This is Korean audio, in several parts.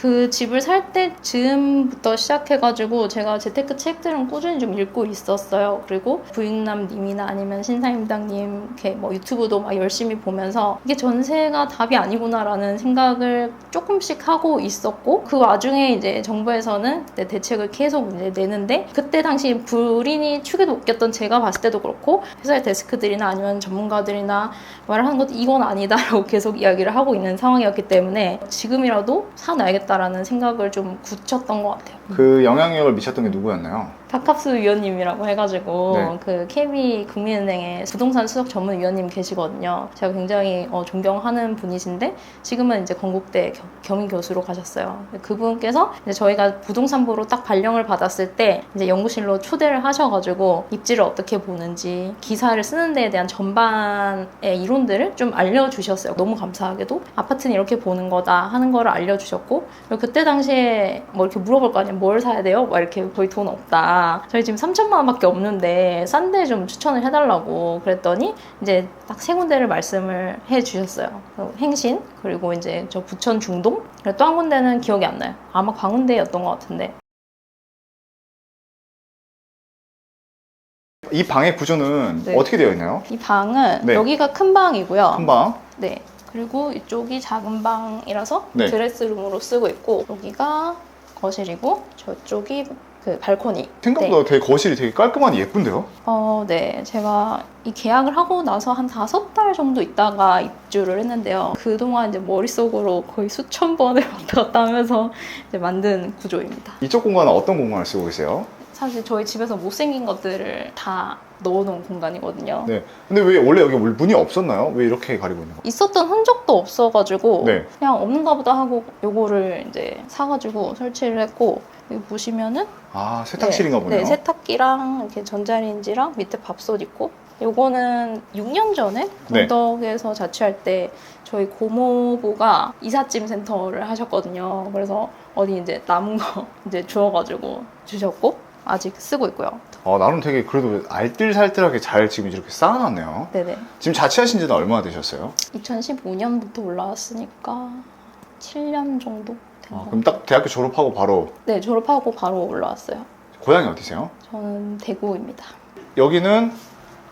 그 집을 살 때즈음부터 시작해가지고 제가 재테크 책들은 꾸준히 좀 읽고 있었어요. 그리고 부익남님이나 아니면 신사임당님 이렇게 뭐 유튜브도 막 열심히 보면서 이게 전세가 답이 아니구나라는 생각을 조금씩 하고 있었고, 그 와중에 이제 정부에서는 대책을 계속 이제 내는데, 그때 당시 불인이 축에 높겠던 제가 봤을 때도 그렇고 회사의 데스크들이나 아니면 전문가들이나 말을 하는 것도 이건 아니다라고 계속 이야기를 하고 있는 상황이었기 때문에 지금이라도 사놔야겠다라는 생각을 좀 굳혔던 것 같아요. 그 영향력을 미쳤던 게 누구였나요? 박합수 위원님이라고 해가지고 네. 그 KB 국민은행의 부동산 수석 전문 위원님 계시거든요. 제가 굉장히 존경하는 분이신데 지금은 이제 건국대 경희 교수로 가셨어요. 그분께서 이제 저희가 부동산부로 딱 발령을 받았을 때 이제 연구실로 초대를 하셔가지고 입지를 어떻게 보는지 기사를 쓰는 데에 대한 전반의 이론들을 좀 알려주셨어요. 너무 감사하게도 아파트는 이렇게 보는 거다 하는 거를 알려주셨고, 그리고 그때 당시에 뭐 이렇게 물어볼 거 아니에요. 뭘 사야 돼요? 막 이렇게 거의 돈 없다. 저희 지금 3천만 원밖에 없는데 싼 데 좀 추천을 해달라고 그랬더니 이제 딱 세 군데를 말씀을 해주셨어요. 행신, 그리고 이제 저 부천 중동, 그리고 또 한 군데는 기억이 안 나요. 아마 광운대였던 것 같은데. 이 방의 구조는 네. 어떻게 되어 있나요? 이 방은 네. 여기가 큰 방이고요. 큰 방. 네. 그리고 이쪽이 작은 방이라서 네. 드레스룸으로 쓰고 있고, 여기가 거실이고 저쪽이 그 발코니. 생각보다 되게 거실이 되게 깔끔하니 예쁜데요? 네. 제가 이 계약을 하고 나서 한 5달 정도 있다가 입주를 했는데요. 그동안 이제 머릿속으로 거의 수천 번을 왔다 갔다 하면서 이제 만든 구조입니다. 이쪽 공간은 어떤 공간을 쓰고 계세요? 사실 저희 집에서 못생긴 것들을 다 넣어놓은 공간이거든요. 네. 근데 왜 원래 여기 문이 없었나요? 왜 이렇게 가리고 있는 거예요? 있었던 흔적도 없어가지고 네. 그냥 없는가 보다 하고 요거를 이제 사가지고 설치를 했고, 여기 보시면은 아, 세탁실인가 보네요. 네, 세탁기랑 이렇게 전자레인지랑 밑에 밥솥 있고, 요거는 6년 전에 네. 건덕에서 자취할 때 저희 고모부가 이삿짐 센터를 하셨거든요. 그래서 어디 이제 남은 거 이제 주워가지고 주셨고 아직 쓰고 있고요. 나름 되게 그래도 알뜰살뜰하게 잘 지금 이렇게 쌓아놨네요. 네네. 지금 자취하신 지는 얼마나 되셨어요? 2015년부터 올라왔으니까 7년 정도 된 것 그럼 딱 대학교 졸업하고 바로 네, 졸업하고 바로 올라왔어요. 고향이 어디세요? 저는 대구입니다. 여기는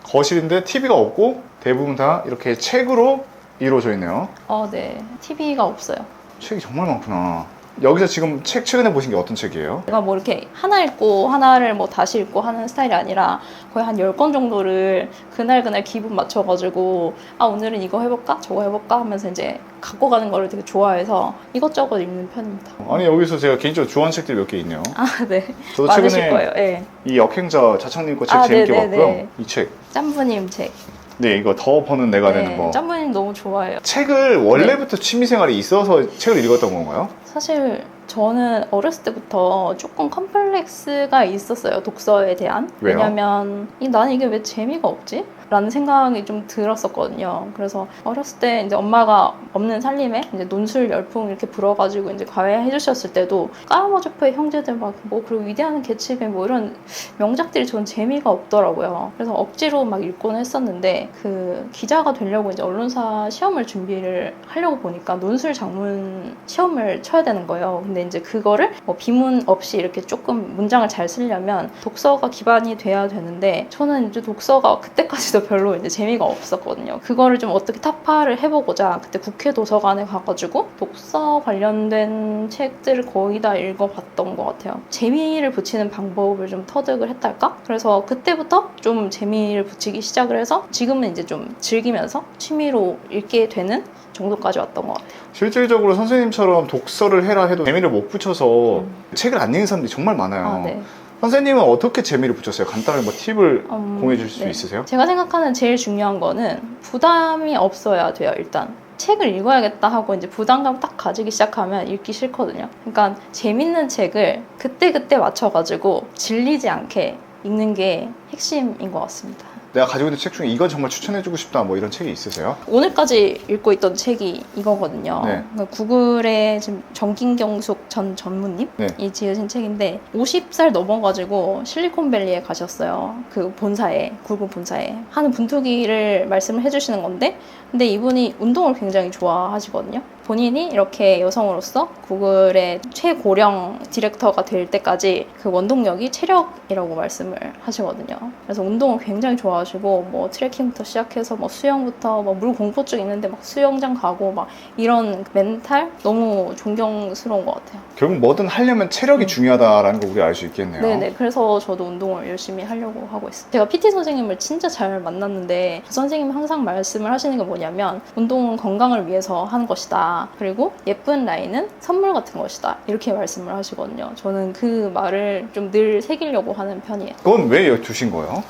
거실인데 TV가 없고 대부분 다 이렇게 책으로 이루어져 있네요. 네. TV가 없어요. 책이 정말 많구나. 여기서 지금 책 최근에 보신 게 어떤 책이에요? 제가 뭐 이렇게 하나 읽고 하나를 뭐 다시 읽고 하는 스타일이 아니라 거의 한 10권 정도를 그날 기분 맞춰가지고 오늘은 이거 해볼까? 저거 해볼까? 하면서 이제 갖고 가는 거를 되게 좋아해서 이것저것 읽는 편입니다. 아니, 여기서 제가 개인적으로 좋아하는 책들이 몇 개 있네요. 네. 저도 많으실 최근에 거예요. 네. 이 역행자 자창님 거 책 재밌게 네네네. 봤고요. 이 책. 짬부님 책. 네, 이거 더 버는 내가 되는 거. 짬부님 너무 좋아해요. 책을 원래부터 취미생활이 있어서 책을 읽었던 건가요? 사실 저는 어렸을 때부터 조금 컴플렉스가 있었어요, 독서에 대한. 왜요? 왜냐면 나는 이게 왜 재미가 없지? 라는 생각이 좀 들었었거든요. 그래서 어렸을 때 이제 엄마가 없는 살림에 이제 논술 열풍 이렇게 불어가지고 이제 과외해 주셨을 때도 까마귀포의 형제들 막 뭐 그리고 위대한 개츠비 뭐 이런 명작들이 전 재미가 없더라고요. 그래서 억지로 막 읽곤 했었는데, 그 기자가 되려고 이제 언론사 시험을 준비를 하려고 보니까 논술 장문 시험을 쳐야 되는 거예요. 근데 이제 그거를 뭐 비문 없이 이렇게 조금 문장을 잘 쓰려면 독서가 기반이 돼야 되는데, 저는 이제 독서가 그때까지도 별로 이제 재미가 없었거든요. 그거를 좀 어떻게 타파를 해보고자 그때 국회 도서관에 가가지고 독서 관련된 책들을 거의 다 읽어봤던 것 같아요. 재미를 붙이는 방법을 좀 터득을 했달까? 그래서 그때부터 좀 재미를 붙이기 시작을 해서 지금은 이제 좀 즐기면서 취미로 읽게 되는 정도까지 왔던 것 같아요. 실질적으로 선생님처럼 독서를 해라 해도 재미를 못 붙여서 책을 안 읽는 사람들이 정말 많아요. 네. 선생님은 어떻게 재미를 붙였어요? 간단하게 뭐 팁을 공유해 주실 수 네. 있으세요? 제가 생각하는 제일 중요한 거는 부담이 없어야 돼요, 일단. 책을 읽어야겠다 하고 이제 부담감 딱 가지기 시작하면 읽기 싫거든요. 그러니까 재밌는 책을 그때그때 맞춰가지고 질리지 않게 읽는 게 핵심인 것 같습니다. 내가 가지고 있는 책 중에 이건 정말 추천해주고 싶다 뭐 이런 책이 있으세요? 오늘까지 읽고 있던 책이 이거거든요. 네. 구글의 지금 정긴경숙 전 전무님이 네. 지으신 책인데 50살 넘어가지고 실리콘밸리에 가셨어요. 그 본사에, 구글 본사에 하는 분투기를 말씀을 해주시는 건데, 근데 이분이 운동을 굉장히 좋아하시거든요. 본인이 이렇게 여성으로서 구글의 최고령 디렉터가 될 때까지 그 원동력이 체력이라고 말씀을 하시거든요. 그래서 운동을 굉장히 좋아하시고 뭐 트레킹부터 시작해서 뭐 수영부터 뭐 물 공포증 있는데 막 수영장 가고 막 이런 멘탈 너무 존경스러운 것 같아요. 결국 뭐든 하려면 체력이 중요하다라는 걸 우리 알 수 있겠네요. 네네. 그래서 저도 운동을 열심히 하려고 하고 있어요. 제가 PT 선생님을 진짜 잘 만났는데 그 선생님이 항상 말씀을 하시는 게 뭐냐면 운동은 건강을 위해서 하는 것이다. 그리고 예쁜 라인은 선물 같은 것이다. 이렇게 말씀을 하시거든요. 저는 그 말을 좀 늘 새기려고 하는 편이에요. 그건 왜 주신 거예요?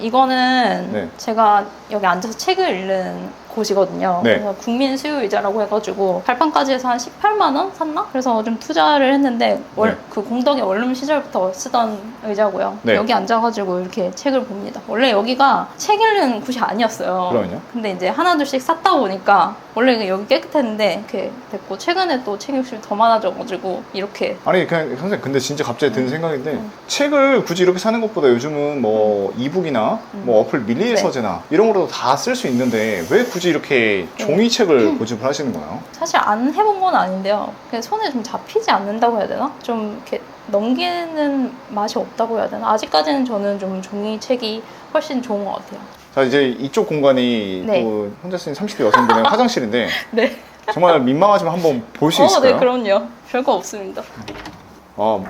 이거는 네. 제가 여기 앉아서 책을 읽는 곳이거든요. 네. 그래서 국민 수요 의자라고 해가지고 발판까지 해서 한 18만 원 샀나? 그래서 좀 투자를 했는데 네. 그 공덕의 원룸 시절부터 쓰던 의자고요. 네. 여기 앉아가지고 이렇게 책을 봅니다. 원래 여기가 책 읽는 곳이 아니었어요. 그럼요. 근데 이제 하나둘씩 샀다 보니까 원래 여기 깨끗했는데 이렇게 됐고 최근에 또 책 욕심이 더 많아져가지고 이렇게 아니 그냥 선생님 근데 진짜 갑자기 드는 생각인데 책을 굳이 이렇게 사는 것보다 요즘은 뭐 이북이나 뭐 어플 밀리의 네. 서재나 이런 거로도 다 쓸 수 있는데 왜 굳이 이렇게 종이책을 고집을 하시는 거예요? 사실 안 해본 건 아닌데요. 그냥 손에 좀 잡히지 않는다고 해야 되나? 좀 이렇게 넘기는 맛이 없다고 해야 되나? 아직까지는 저는 좀 종이책이 훨씬 좋은 것 같아요. 자 이제 이쪽 공간이 네. 또 혼자 쓰는 30대 여성분의 화장실인데 네. 정말 민망하지만 한번 볼 수 있을까요? 네, 그럼요. 별거 없습니다.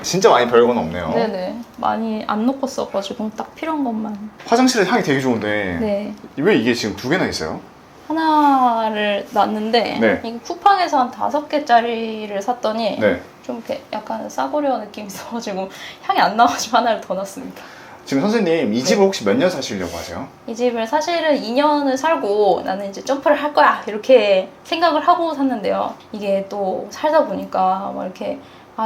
진짜 많이 별건 없네요. 네네. 많이 안 놓고 써가지고 딱 필요한 것만. 화장실의 향이 되게 좋은데 네. 왜 이게 지금 2개나 있어요? 하나를 놨는데 네. 이게 쿠팡에서 한 5개짜리를 샀더니 네. 좀 이렇게 약간 싸구려 느낌이 있어가지고 향이 안 나가지고 하나를 더 놨습니다. 지금 선생님 이 집을 네. 혹시 몇 년 사시려고 하세요? 이 집을 사실은 2년을 살고 나는 이제 점프를 할 거야 이렇게 생각을 하고 샀는데요. 이게 또 살다 보니까 막 이렇게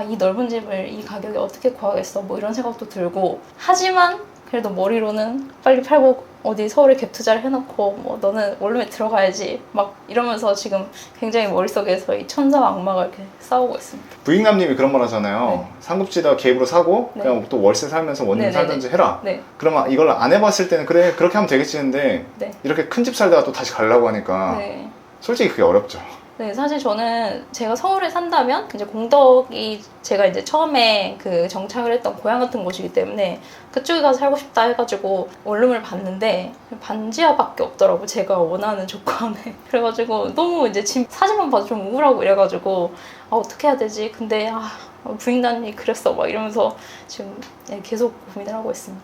이 넓은 집을 이 가격에 어떻게 구하겠어 뭐 이런 생각도 들고 하지만 그래도 머리로는 빨리 팔고 어디 서울에 갭 투자를 해놓고 뭐 너는 원룸에 들어가야지 막 이러면서 지금 굉장히 머릿속에서 이 천사와 악마가 이렇게 싸우고 있습니다. 부익남님이 그런 말 하잖아요. 네. 상급지에다 갭으로 사고 네. 그냥 또 월세 살면서 원룸 네네네. 살든지 해라. 네. 그러면 이걸 안 해봤을 때는 그래 그렇게 하면 되겠지 했는데 네. 이렇게 큰 집 살다가 또 다시 가려고 하니까 네. 솔직히 그게 어렵죠. 네, 사실 저는 제가 서울에 산다면 이제 공덕이 제가 이제 처음에 그 정착을 했던 고향 같은 곳이기 때문에 그쪽에 가서 살고 싶다 해가지고 원룸을 봤는데 반지하밖에 없더라고 제가 원하는 조건에. 그래가지고 너무 이제 집 사진만 봐도 좀 우울하고 이래가지고 어떻게 해야 되지? 근데 부인단이 그랬어 막 이러면서 지금 계속 고민을 하고 있습니다.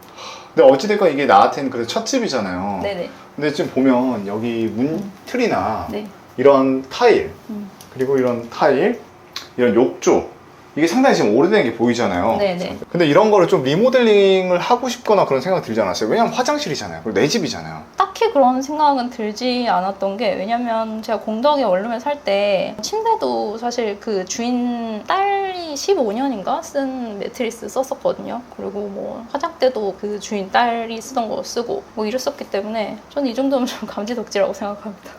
근데 어찌됐건 이게 나한테는 그래도 첫 집이잖아요. 네네. 근데 지금 보면 여기 문틀이나 네. 이런 타일 음. 그리고 이런 타일 이런 욕조 이게 상당히 지금 오래된 게 보이잖아요. 네네. 근데 이런 거를 좀 리모델링을 하고 싶거나 그런 생각 들지 않았어요? 왜냐면 화장실이잖아요. 그리고 내 집이잖아요. 딱히 그런 생각은 들지 않았던 게 왜냐면 제가 공덕에 원룸에 살 때 침대도 사실 그 주인 딸이 15년인가 쓴 매트리스 썼었거든요. 그리고 뭐 화장대도 그 주인 딸이 쓰던 거 쓰고 뭐 이랬었기 때문에 저는 이 정도면 좀 감지덕지라고 생각합니다.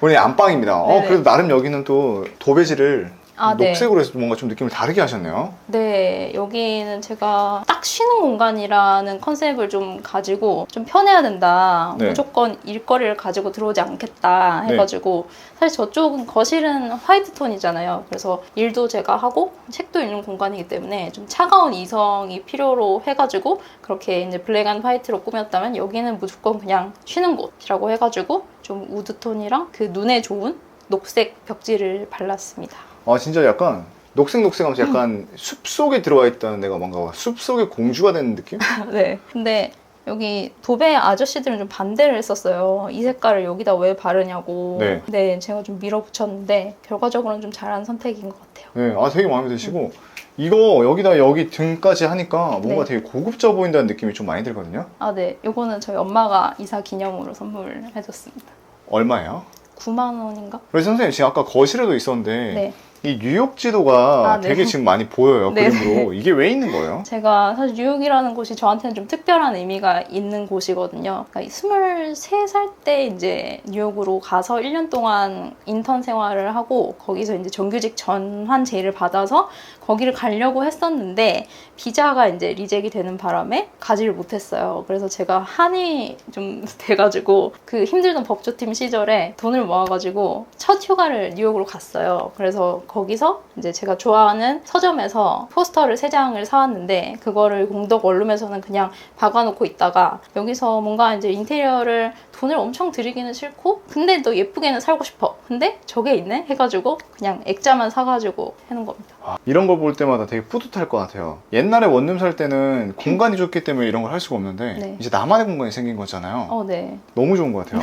우리 안방입니다. 네네. 그래도 나름 여기는 또 도배지를 네. 녹색으로 해서 뭔가 좀 느낌을 다르게 하셨네요. 네, 여기는 제가 딱 쉬는 공간이라는 컨셉을 좀 가지고 좀 편해야 된다. 네. 무조건 일거리를 가지고 들어오지 않겠다 네. 해가지고 사실 저쪽은 거실은 화이트 톤이잖아요. 그래서 일도 제가 하고 책도 읽는 공간이기 때문에 좀 차가운 이성이 필요로 해가지고 그렇게 이제 블랙 앤 화이트로 꾸몄다면 여기는 무조건 그냥 쉬는 곳이라고 해가지고 좀 우드톤이랑 그 눈에 좋은 녹색 벽지를 발랐습니다. 진짜 약간 녹색하면서 약간 숲속에 들어와 있다는 내가 뭔가 숲속의 공주가 되는 느낌? 네. 근데 여기 도배 아저씨들은 좀 반대를 했었어요. 이 색깔을 여기다 왜 바르냐고. 네. 근데 제가 좀 밀어붙였는데 결과적으로는 좀 잘한 선택인 것 같아요. 네, 되게 마음에 드시고 이거 여기다 여기 등까지 하니까 뭔가 네. 되게 고급져 보인다는 느낌이 좀 많이 들거든요. 네. 요거는 저희 엄마가 이사 기념으로 선물해줬습니다. 얼마예요? 9만 원인가? 그래서 선생님 지금 아까 거실에도 있었는데 네. 이 뉴욕 지도가 아, 네. 되게 지금 많이 보여요. 네. 그림으로. 이게 왜 있는 거예요? 제가 사실 뉴욕이라는 곳이 저한테는 좀 특별한 의미가 있는 곳이거든요. 그러니까 23살 때 이제 뉴욕으로 가서 1년 동안 인턴 생활을 하고 거기서 이제 정규직 전환 제의를 받아서 거기를 가려고 했었는데 비자가 이제 리젝이 되는 바람에 가지를 못했어요. 그래서 제가 한이 좀 돼가지고 그 힘들던 법조팀 시절에 돈을 모아가지고 첫 휴가를 뉴욕으로 갔어요. 그래서 거기서 이제 제가 좋아하는 서점에서 포스터를 3장을 사왔는데 그거를 공덕 원룸에서는 그냥 박아놓고 있다가 여기서 뭔가 이제 인테리어를 돈을 엄청 들이기는 싫고 근데 또 예쁘게는 살고 싶어. 근데 저게 있네? 해가지고 그냥 액자만 사가지고 해놓은 겁니다. 이런 걸 볼 때마다 되게 뿌듯할 것 같아요. 옛날에 원룸 살 때는 공간이 좋기 때문에 이런 걸 할 수가 없는데 네. 이제 나만의 공간이 생긴 거잖아요. 네. 너무 좋은 것 같아요.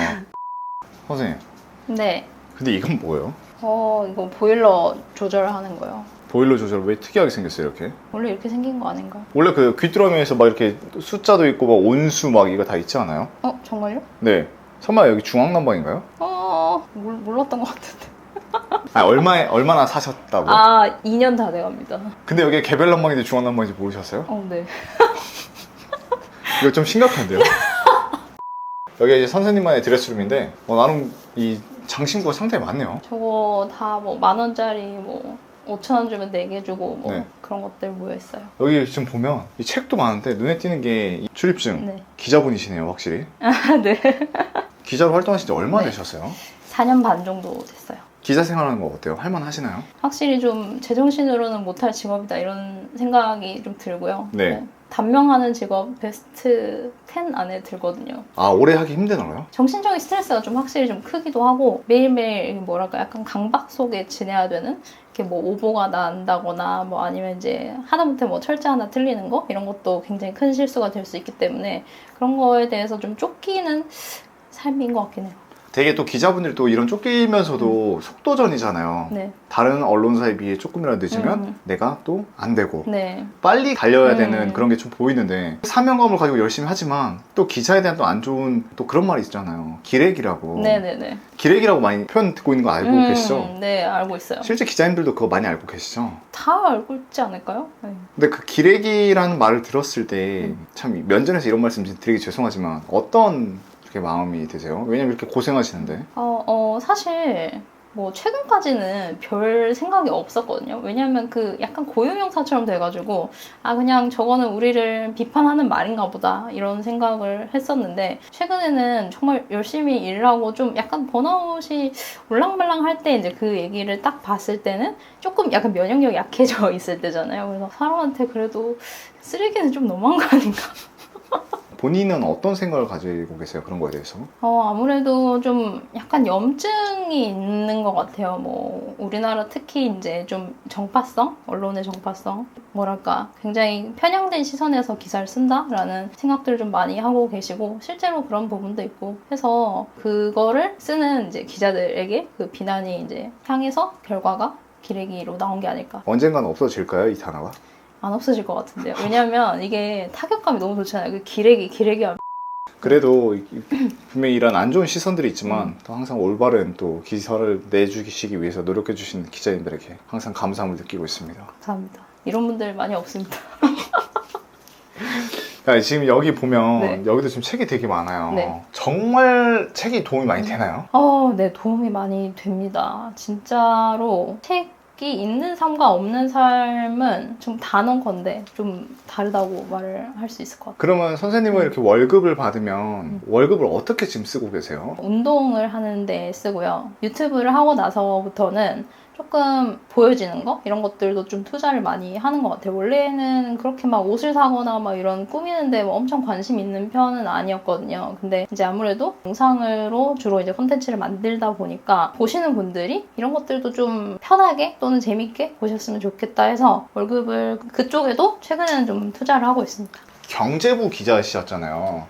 선생님, 네. 근데 이건 뭐예요? 이거 보일러 조절하는 거요. 보일러 조절 왜 특이하게 생겼어요, 이렇게? 원래 이렇게 생긴 거 아닌가? 원래 그 귀뚜라미에서 막 이렇게 숫자도 있고 막 온수 막 이거 다 있지 않아요? 정말요? 네. 설마 여기 중앙난방인가요? 몰랐던 것 같은데. 얼마나 사셨다고? 2년 다 돼갑니다. 근데 여기 개별 난방인지 중앙 난방인지 모르셨어요? 네. 이거 좀 심각한데요? 여기 이제 선생님만의 드레스룸인데 나름 이 장신구가 상당히 많네요. 저거 다 뭐 10,000원짜리 뭐 5,000원 주면 4개 주고 뭐 네. 그런 것들 모여 있어요. 여기 지금 보면 이 책도 많은데 눈에 띄는 게 이 출입증. 네. 기자분이시네요, 확실히. 네. 기자로 활동하신 지 얼마나 네. 되셨어요? 4년 반 정도 됐어요. 기자 생활하는 거 어때요? 할만하시나요? 확실히 좀 제정신으로는 못할 직업이다 이런 생각이 좀 들고요. 네. 단명하는 직업 베스트 10 안에 들거든요. 오래 하기 힘드나요? 정신적인 스트레스가 좀 확실히 좀 크기도 하고 매일매일 뭐랄까 약간 강박 속에 지내야 되는 이렇게 뭐 오보가 난다거나 뭐 아니면 이제 하다못해 뭐 철자 하나 틀리는 거 이런 것도 굉장히 큰 실수가 될 수 있기 때문에 그런 거에 대해서 좀 쫓기는 삶인 것 같긴 해요. 되게 또 기자분들이 또 이런 쫓기면서도 속도전이잖아요. 네. 다른 언론사에 비해 조금이라도 늦으면 내가 또 안 되고 네. 빨리 달려야 되는 그런 게 좀 보이는데 사명감을 가지고 열심히 하지만 또 기자에 대한 또 안 좋은 또 그런 말이 있잖아요. 기레기라고. 네네네. 기레기라고 많이 표현 듣고 있는 거 알고 계시죠? 네, 알고 있어요. 실제 기자님들도 그거 많이 알고 계시죠? 다 알고 있지 않을까요? 네. 근데 그 기레기라는 말을 들었을 때 참 면전에서 이런 말씀 드리기 죄송하지만 어떤 이렇게 마음이 드세요? 왜냐면 이렇게 고생하시는데. 사실 뭐 최근까지는 별 생각이 없었거든요. 왜냐면 그 약간 고유명사처럼 돼가지고 그냥 저거는 우리를 비판하는 말인가 보다 이런 생각을 했었는데 최근에는 정말 열심히 일하고 좀 약간 번아웃이 올랑말랑 할 때 이제 그 얘기를 딱 봤을 때는 조금 약간 면역력이 약해져 있을 때잖아요. 그래서 사람한테 그래도 쓰레기는 좀 너무한 거 아닌가? 본인은 어떤 생각을 가지고 계세요? 그런 거에 대해서? 아무래도 좀 약간 염증이 있는 것 같아요. 뭐, 우리나라 특히 이제 좀 정파성? 언론의 정파성? 뭐랄까. 굉장히 편향된 시선에서 기사를 쓴다라는 생각들을 좀 많이 하고 계시고, 실제로 그런 부분도 있고 해서 그거를 쓰는 이제 기자들에게 그 비난이 이제 향해서 결과가 기레기로 나온 게 아닐까. 언젠가는 없어질까요? 이 단어가? 안 없어질 것 같은데요. 왜냐면 이게 타격감이 너무 좋잖아요. 그 기레기 하면. 그래도 분명히 이런 안 좋은 시선들이 있지만 또 항상 올바른 또 기사를 내주시기 위해서 노력해 주신 기자님들에게 항상 감사함을 느끼고 있습니다. 감사합니다. 이런 분들 많이 없습니다. 지금 여기 보면 네. 여기도 지금 책이 되게 많아요. 네. 정말 책이 도움이 많이 되나요? 네, 도움이 많이 됩니다. 진짜로 책이 있는 삶과 없는 삶은 좀 단언 건데 좀 다르다고 말을 할 수 있을 것 같아요. 그러면 선생님은 이렇게 월급을 받으면 월급을 어떻게 지금 쓰고 계세요? 운동을 하는 데 쓰고요. 유튜브를 하고 나서부터는 조금 보여지는 거? 이런 것들도 좀 투자를 많이 하는 것 같아요. 원래는 그렇게 막 옷을 사거나 막 이런 꾸미는데 뭐 엄청 관심 있는 편은 아니었거든요. 근데 이제 아무래도 영상으로 주로 이제 콘텐츠를 만들다 보니까 보시는 분들이 이런 것들도 좀 편하게 또는 재밌게 보셨으면 좋겠다 해서 월급을 그쪽에도 최근에는 좀 투자를 하고 있습니다. 경제부 기자시셨잖아요.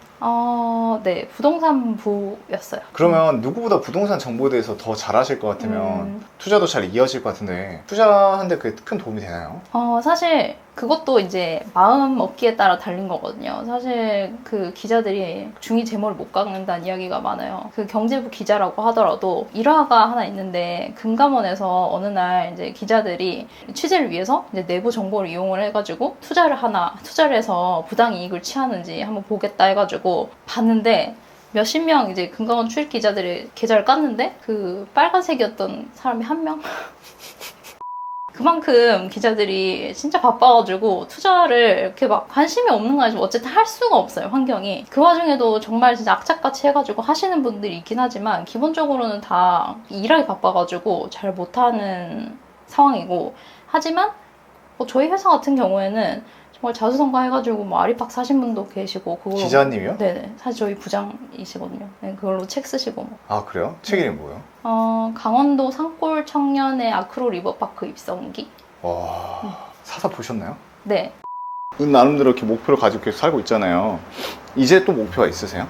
네, 부동산부였어요. 그러면 누구보다 부동산 정보에 대해서 더 잘하실 것 같으면 투자도 잘 이어질 것 같은데 투자하는데 그게 큰 도움이 되나요? 사실 그것도 이제 마음 먹기에 따라 달린 거거든요. 사실 그 기자들이 중위 재무를 못 깎는다는 이야기가 많아요. 그 경제부 기자라고 하더라도 일화가 하나 있는데 금감원에서 어느 날 이제 기자들이 취재를 위해서 이제 내부 정보를 이용을 해가지고 투자를 해서 부당 이익을 취하는지 한번 보겠다 해가지고 봤는데 몇십 명 이제 금감원 출입 기자들의 계좌를 깠는데 그 빨간색이었던 사람이 한 명? 그만큼 기자들이 진짜 바빠가지고 투자를 이렇게 막 관심이 없는 거 아니지만 어쨌든 할 수가 없어요, 환경이. 그 와중에도 정말 진짜 악착같이 해가지고 하시는 분들이 있긴 하지만 기본적으로는 다 일하기 바빠가지고 잘 못하는 상황이고 하지만 뭐 저희 회사 같은 경우에는 정말 자수성가해가지고 뭐 아리팍 사신 분도 계시고 그걸로 기자님이요? 네네 사실 저희 부장이시거든요. 네, 그걸로 책 쓰시고 뭐. 아 그래요? 책 이름이 뭐예요? 강원도 산골 청년의 아크로 리버파크 입성기. 와 사서 보셨나요? 네. 나름대로 이렇게 목표를 가지고 계속 살고 있잖아요. 이제 또 목표가 있으세요?